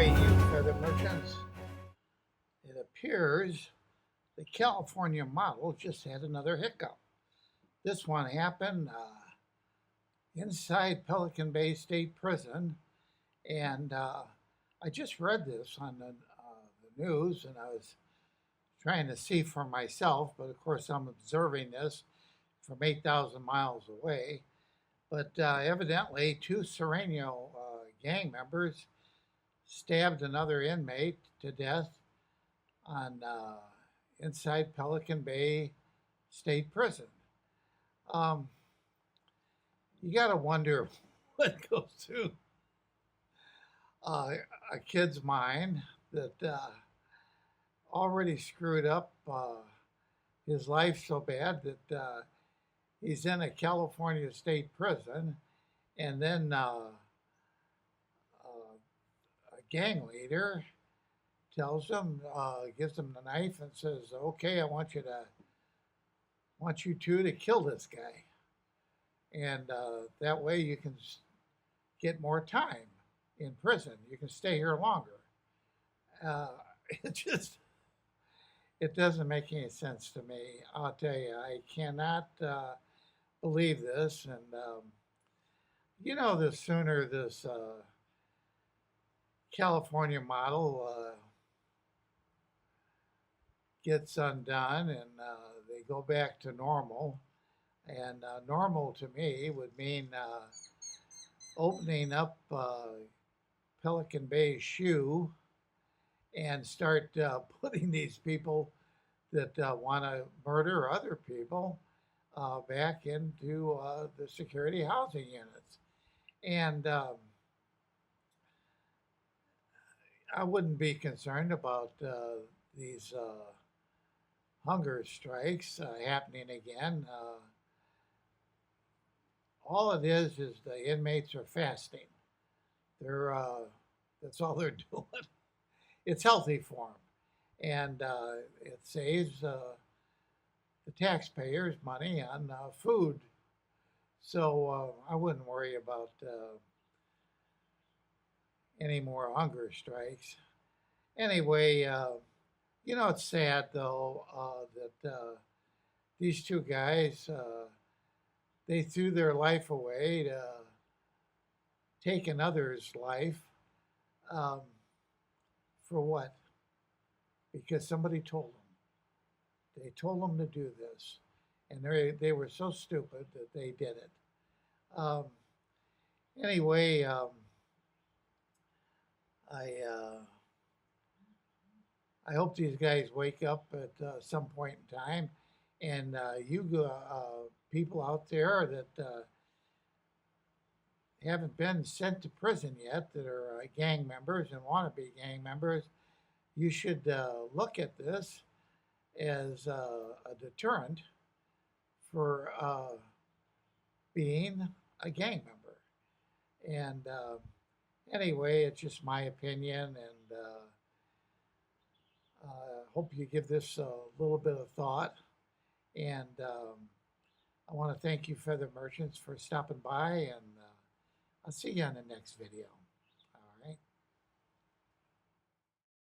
Hey, you feather merchants. It appears the California model just had another hiccup. This one happened inside Pelican Bay State Prison, and I just read this on the news, and I was trying to see for myself, but of course I'm observing this from 8,000 miles away. But evidently, two Sereno gang members stabbed another inmate to death on inside Pelican Bay State Prison. Um, you got to wonder what goes through a kid's mind that already screwed up his life so bad that he's in a California state prison, and then a gang leader tells him, gives him the knife and says, "Okay, I want you two to kill this guy, and that way you can get more time in prison. You can stay here longer." Uh, it just it doesn't make any sense to me. I'll tell you, I cannot believe this. And the sooner this California model gets undone and they go back to normal. And normal to me would mean opening up Pelican Bay Shoe and start putting these people that want to murder other people back into the security housing units. And I wouldn't be concerned about these hunger strikes happening again. All it is the inmates are fasting. They're that's all they're doing. It's healthy for them, and it saves the taxpayers money on food. So I wouldn't worry about any more hunger strikes. Anyway, it's sad though that these two guys they threw their life away to take another's life. For what? Because somebody told them. They told them to do this, and they were so stupid that they did it. Anyway, I hope these guys wake up at some point in time, and you people out there that haven't been sent to prison yet, that are gang members and want to be gang members, you should look at this as a deterrent for being a gang member. And anyway, it's just my opinion, and hope you give this a little bit of thought. And I want to thank you, Feather Merchants, for stopping by, and I'll see you on the next video.